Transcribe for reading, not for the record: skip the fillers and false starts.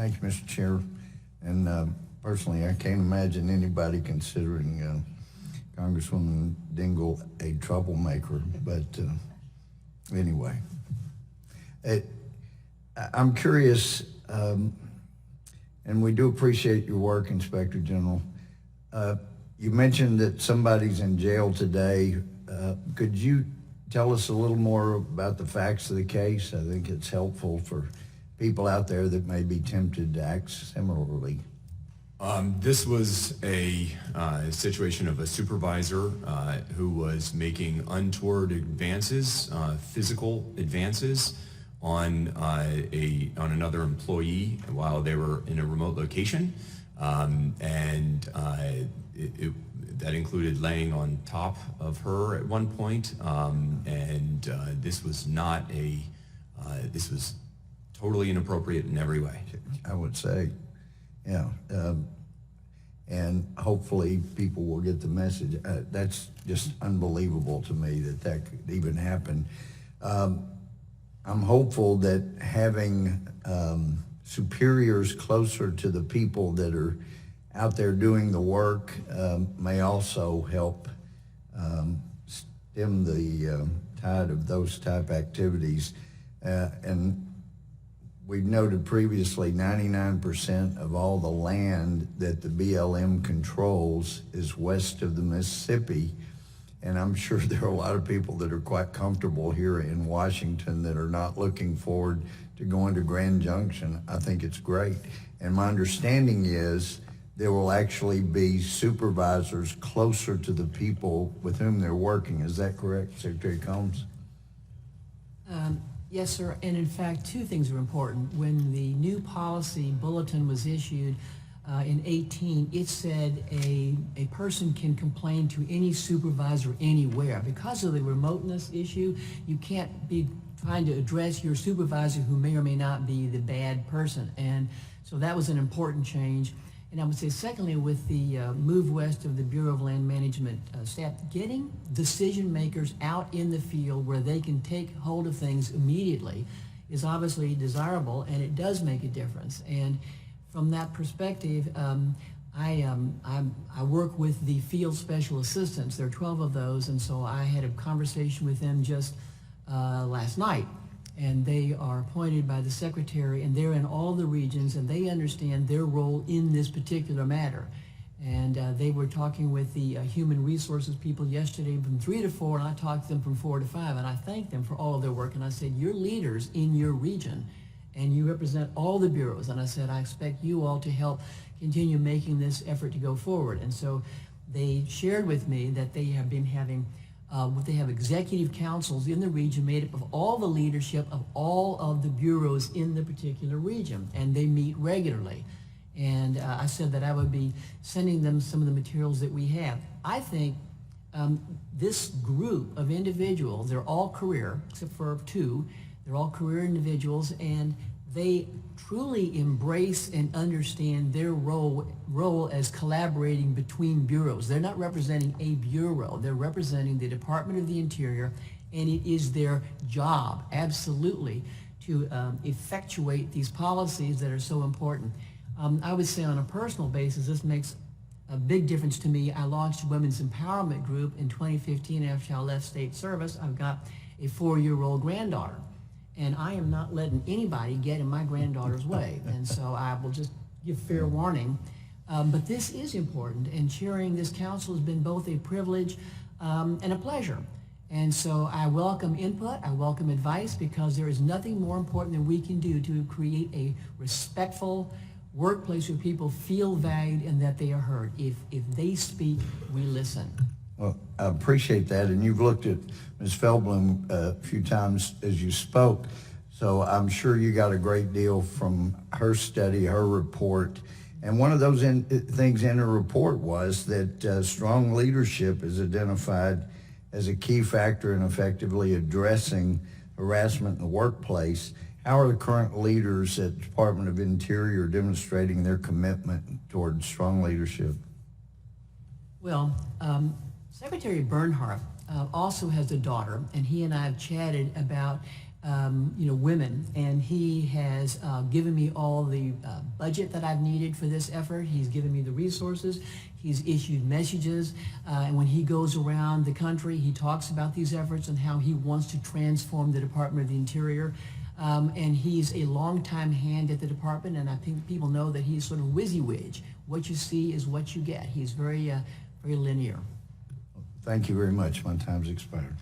Thank you, Mr. Chair. And personally, I can't imagine anybody considering Congresswoman Dingell a troublemaker. But anyway, I'm curious, and we do appreciate your work, Inspector General. You mentioned that somebody's in jail today. Could you tell us a little more about the facts of the case? I think it's helpful for people out there that may be tempted to act similarly. This was a situation of a supervisor who was making untoward advances, physical advances on another employee while they were in a remote location, that included laying on top of her at one point, this was not this was totally inappropriate in every way. I would say, yeah. And hopefully people will get the message. That's just unbelievable to me that could even happen. I'm hopeful that having superiors closer to the people that are out there doing the work may also help stem the tide of those type activities. And we've noted previously 99% of all the land that the BLM controls is west of the Mississippi. And I'm sure there are a lot of people that are quite comfortable here in Washington that are not looking forward to going to Grand Junction. I think it's great. And my understanding is there will actually be supervisors closer to the people with whom they're working. Is that correct, Secretary Combs? Yes, sir. And in fact, two things are important. When the new policy bulletin was issued in 18, it said a person can complain to any supervisor anywhere. Because of the remoteness issue, you can't be trying to address your supervisor who may or may not be the bad person. And so that was an important change. And I would say, secondly, with the move west of the Bureau of Land Management staff, getting decision makers out in the field where they can take hold of things immediately is obviously desirable, and it does make a difference. And from that perspective, I work with the field special assistants. There are 12 of those, and so I had a conversation with them just last night. And they are appointed by the secretary, and they're in all the regions, and they understand their role in this particular matter. And they were talking with the human resources people yesterday from 3 to 4, and I talked to them from 4 to 5, and I thanked them for all of their work. And I said, you're leaders in your region, and you represent all the bureaus. And I said, I expect you all to help continue making this effort to go forward. And so they shared with me that they have been having they have executive councils in the region made up of all the leadership of all of the bureaus in the particular region, and they meet regularly. And I said that I would be sending them some of the materials that we have. I think this group of individuals, they're all career, except for 2, they're all career individuals, and they truly embrace and understand their role as collaborating between bureaus. They're not representing a bureau, they're representing the Department of the Interior, and it is their job, absolutely, to effectuate these policies that are so important. I would say on a personal basis, this makes a big difference to me. I launched a women's empowerment group in 2015 after I left state service. I've got a 4-year-old granddaughter, and I am not letting anybody get in my granddaughter's way. And so I will just give fair warning. But this is important, and chairing this council has been both a privilege and a pleasure. And so I welcome input, I welcome advice, because there is nothing more important than we can do to create a respectful workplace where people feel valued and that they are heard. If they speak, we listen. Well, I appreciate that, and you've looked at Ms. Feldblum a few times as you spoke, so I'm sure you got a great deal from her study, her report. And one of those things in her report was that strong leadership is identified as a key factor in effectively addressing harassment in the workplace. How are the current leaders at the Department of Interior demonstrating their commitment toward strong leadership? Well, Secretary Bernhardt also has a daughter, and he and I have chatted about women, and he has given me all the budget that I've needed for this effort. He's given me the resources. He's issued messages, and when he goes around the country, he talks about these efforts and how he wants to transform the Department of the Interior. And he's a longtime hand at the department, and I think people know that he's sort of WYSIWYG. What you see is what you get. He's very linear. Thank you very much. My time's expired.